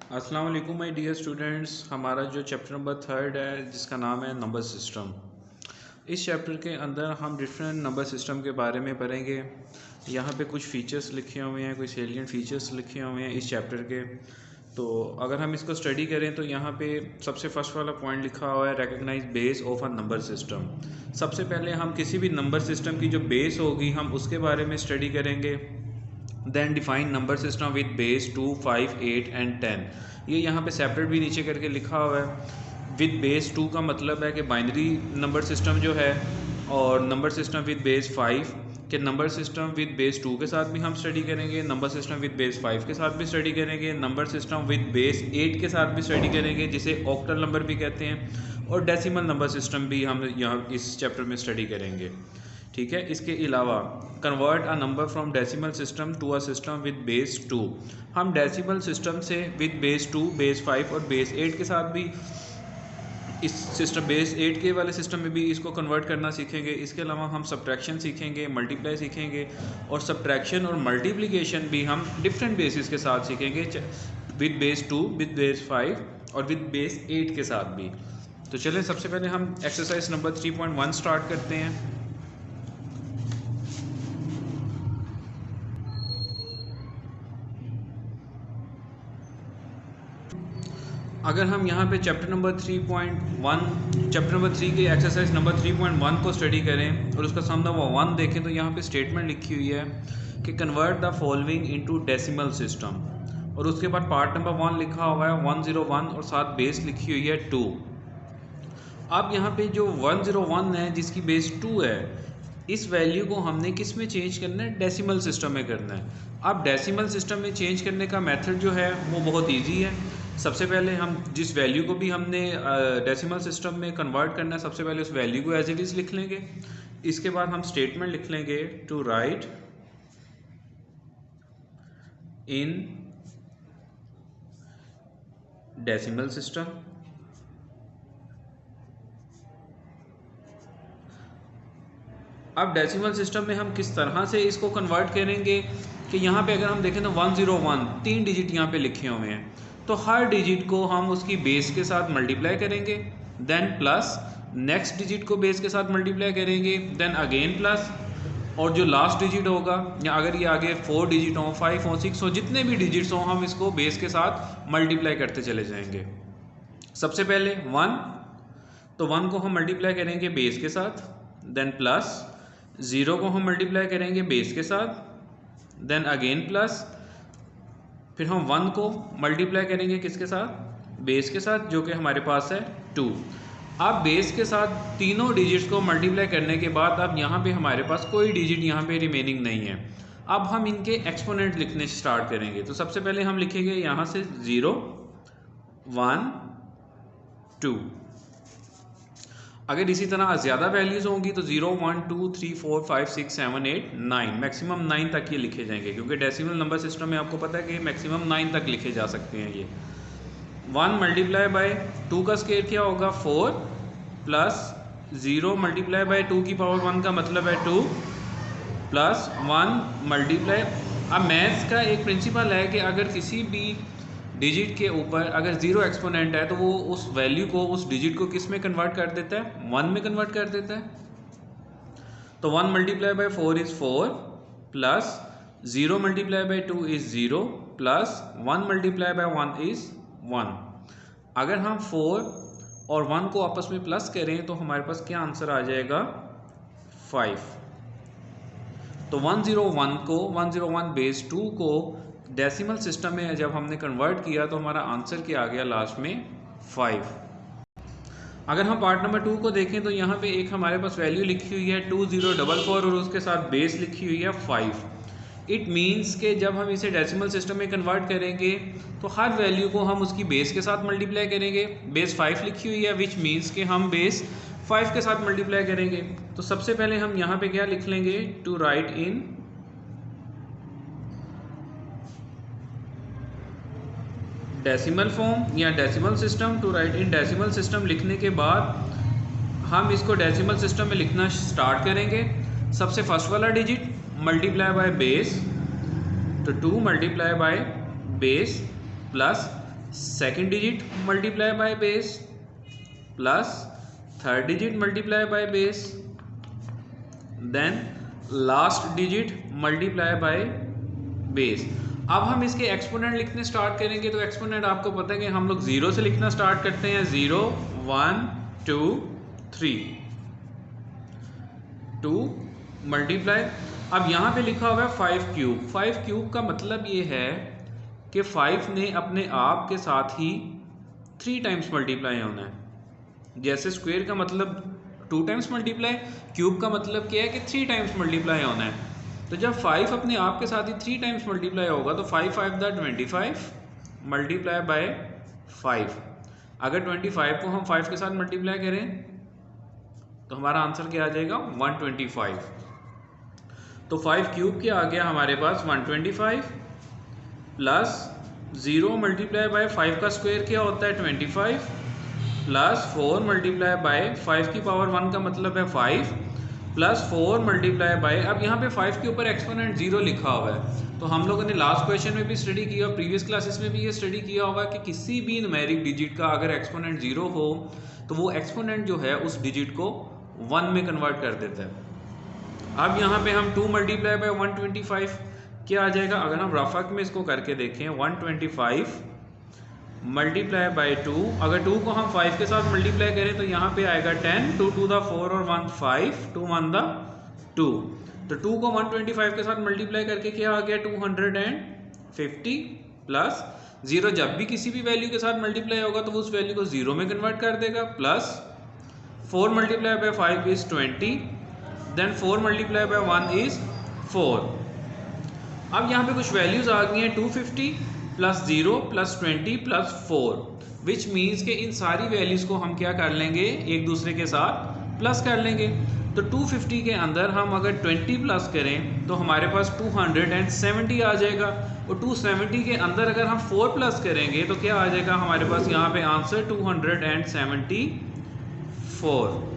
अस्सलाम वालेकुम my dear students. हमारा जो चैप्टर नंबर 3 है जिसका नाम है नंबर सिस्टम। इस चैप्टर के अंदर हम डिफरेंट नंबर सिस्टम के बारे में पढ़ेंगे। यहाँ पे कुछ फ़ीचर्स लिखे हुए हैं, कुछ सेलिएंट फ़ीचर्स लिखे हुए हैं इस चैप्टर के। तो अगर हम इसको स्टडी करें तो यहाँ पे सबसे फर्स्ट वाला पॉइंट लिखा हुआ है recognise base of a number system. सबसे पहले हम किसी भी नंबर सिस्टम की जो बेस होगी हम उसके बारे में स्टडी करेंगे। Then define number system with base 2, 5, 8 and 10। ये यहाँ पे सेपरेट भी नीचे करके लिखा हुआ है। विद बेस 2 का मतलब है कि बाइनरी नंबर सिस्टम जो है, और नंबर सिस्टम विद बेस 5 के नंबर सिस्टम विद बेस 2 के साथ भी हम स्टडी करेंगे, नंबर सिस्टम विद बेस 5 के साथ भी स्टडी करेंगे, नंबर सिस्टम विद बेस 8 के साथ भी स्टडी करेंगे जिसे ऑक्टल नंबर भी कहते हैं, और डेसिमल नंबर सिस्टम भी हम यहाँ इस चैप्टर में स्टडी करेंगे। ठीक है। इसके अलावा convert a number from decimal system to a system with base 2। हम डेसिमल सिस्टम से विद बेस 2, बेस 5 और बेस 8 के साथ भी इस सिस्टम बेस 8 के वाले सिस्टम में भी इसको कन्वर्ट करना सीखेंगे। इसके अलावा हम सब्ट्रैक्शन सीखेंगे, मल्टीप्लाई सीखेंगे, और सब्ट्रैक्शन और मल्टीप्लिकेशन भी हम डिफरेंट बेसिस के साथ सीखेंगे, विद बेस 2, विद बेस 5 और विद बेस 8 के साथ भी। तो चलें सबसे पहले हम एक्सरसाइज नंबर 3.1 स्टार्ट करते हैं। अगर हम यहाँ पे चैप्टर नंबर 3 के एक्सरसाइज नंबर 3.1 को स्टडी करें और उसका सम नंबर 1 देखें तो यहाँ पे स्टेटमेंट लिखी हुई है कि convert the following into decimal system, और उसके बाद पार्ट नंबर 1 लिखा हुआ है 101 और साथ बेस लिखी हुई है 2। अब यहाँ पे जो 101 है जिसकी बेस 2 है, इस वैल्यू को हमने किस में चेंज करना है? डेसिमल सिस्टम में करना है। अब डेसिमल सिस्टम में चेंज करने का मेथड जो है वो बहुत इजी है। सबसे पहले हम जिस वैल्यू को भी हमने डेसिमल सिस्टम में कन्वर्ट करना है, सबसे पहले उस वैल्यू को एज इट इज़ लिख लेंगे। इसके बाद हम स्टेटमेंट लिख लेंगे to write in decimal system. अब डेसिमल सिस्टम में हम किस तरह से इसको कन्वर्ट करेंगे कि यहाँ पे अगर हम देखें तो 101 3 डिजिट यहाँ पे लिखे हुए हैं, तो हर डिजिट को हम उसकी बेस के साथ मल्टीप्लाई करेंगे, देन प्लस नेक्स्ट डिजिट को बेस के साथ मल्टीप्लाई करेंगे, देन अगेन प्लस, और जो लास्ट डिजिट होगा, या अगर ये आगे 4 डिजिट हो, 5 हो, 6 हो, जितने भी डिजिट्स हों हम इसको बेस के साथ मल्टीप्लाई करते चले जाएंगे। सबसे पहले 1, तो 1 को हम मल्टीप्लाई करेंगे बेस के साथ, देन प्लस 0 को हम मल्टीप्लाई करेंगे बेस के साथ, देन अगेन प्लस, फिर हम 1 को मल्टीप्लाई करेंगे किसके साथ? बेस के साथ, जो कि हमारे पास है 2। अब बेस के साथ तीनों डिजिट्स को मल्टीप्लाई करने के बाद अब यहाँ पे हमारे पास कोई डिजिट यहाँ पे रिमेनिंग नहीं है। अब हम इनके एक्सपोनेंट लिखने स्टार्ट करेंगे। तो सबसे पहले हम लिखेंगे यहाँ से 0, 1, 2। अगर इसी तरह ज़्यादा वैल्यूज़ होंगी तो 0, 1, 2, 3, 4, 5, 6, 7, 8, 9, मैक्सिमम 9 तक ये लिखे जाएंगे, क्योंकि डेसिमल नंबर सिस्टम में आपको पता है कि मैक्सिमम 9 तक लिखे जा सकते हैं। ये 1 मल्टीप्लाई बाय 2 का स्क्वायर क्या होगा? 4, प्लस 0 मल्टीप्लाई बाय 2 की पावर 1 का मतलब है 2, प्लस 1 मल्टीप्लाई। अब मैथ्स का एक प्रिंसिपल है कि अगर किसी भी डिजिट के ऊपर अगर 0 एक्सपोनेंट है तो वो उस वैल्यू को, उस डिजिट को किस में कन्वर्ट कर देता है? 1 में कन्वर्ट कर देता है। तो 1 multiply by 4 is 4, plus 0 multiply by 2 is 0, plus 1 multiply by 1 is 1। अगर हम 4 और 1 को आपस में प्लस करें तो हमारे पास क्या आंसर आ जाएगा? 5। तो 101 बेस 2 को डेसिमल सिस्टम में जब हमने कन्वर्ट किया तो हमारा आंसर क्या आ गया लास्ट में? 5। अगर हम पार्ट नंबर 2 को देखें तो यहाँ पे एक हमारे पास वैल्यू लिखी हुई है 2044 और उसके साथ बेस लिखी हुई है 5। इट मीन्स कि जब हम इसे डेसिमल सिस्टम में कन्वर्ट करेंगे तो हर वैल्यू को हम उसकी बेस के साथ मल्टीप्लाई करेंगे। बेस 5 लिखी हुई है, विच मीन्स कि हम बेस 5 के साथ मल्टीप्लाई करेंगे। तो सबसे पहले हम यहाँ पे क्या लिख लेंगे? To write in decimal form या decimal system. To write in decimal system लिखने के बाद हम इसको डेसिमल सिस्टम में लिखना स्टार्ट करेंगे। सबसे फर्स्ट वाला डिजिट मल्टीप्लाई बाय बेस, तो 2 multiply by base plus second digit multiply by base plus third digit multiply by base, then last digit multiply by base. अब हम इसके एक्सपोनेंट लिखने स्टार्ट करेंगे। तो एक्सपोनेंट आपको पता है कि हम लोग 0 से लिखना स्टार्ट करते हैं। 0 1 2 3 2 मल्टीप्लाई, अब यहाँ पे लिखा हुआ है 5 क्यूब। 5 क्यूब का मतलब ये है कि 5 ने अपने आप के साथ ही 3 टाइम्स मल्टीप्लाई होना है। जैसे स्क्वायर का मतलब 2 टाइम्स मल्टीप्लाई, क्यूब का मतलब क्या है कि 3 टाइम्स मल्टीप्लाई होना है। तो जब 5 अपने आप के साथ ही 3 टाइम्स मल्टीप्लाई होगा तो 5 5 दा 25 मल्टीप्लाई बाय 5। अगर 25 को हम 5 के साथ मल्टीप्लाई करें तो हमारा आंसर क्या आ जाएगा 125। तो 5 क्यूब क्या आ गया हमारे पास 125 प्लस 0 मल्टीप्लाई बाय 5 का स्क्वायर क्या होता है 25 प्लस 4 मल्टीप्लाई बाय 5 की पावर 1 का मतलब है 5 प्लस 4 मल्टीप्लाई बाय, अब यहाँ पे 5 के ऊपर एक्सपोनेंट 0 लिखा हुआ है। तो हम लोगों ने लास्ट क्वेश्चन में भी स्टडी किया, प्रीवियस क्लासेस में भी ये स्टडी किया होगा कि किसी भी न्यूमेरिक डिजिट का अगर एक्सपोनेंट 0 हो तो वो एक्सपोनेंट जो है उस डिजिट को 1 में कन्वर्ट कर देता है। अब यहाँ पे हम 2 मल्टीप्लाई बाय 125 क्या आ जाएगा, अगर हम रफक में इसको करके देखें 125 मल्टीप्लाई बाय 2, अगर 2 को हम 5 के साथ मल्टीप्लाई करें तो यहाँ पे आएगा 10, 2 टू द 4 और 1 5, 2 1 द 2। तो 2 को 125 के साथ मल्टीप्लाई करके क्या आ गया 250 प्लस 0, जब भी किसी भी वैल्यू के साथ मल्टीप्लाई होगा तो वो उस वैल्यू को 0 में कन्वर्ट कर देगा, plus 4 multiply by 5 is 20, then 4 multiply by 1 is 4। अब यहाँ पे कुछ वैल्यूज आ गई हैं 250 plus 0 plus 20 plus 4, which means कि इन सारी वैल्यूज को हम क्या कर लेंगे एक दूसरे के साथ प्लस कर लेंगे। तो 250 के अंदर हम अगर 20 प्लस करें तो हमारे पास 270 आ जाएगा, और 270 के अंदर अगर हम 4 प्लस करेंगे तो क्या आ जाएगा हमारे पास यहाँ पे आंसर 274।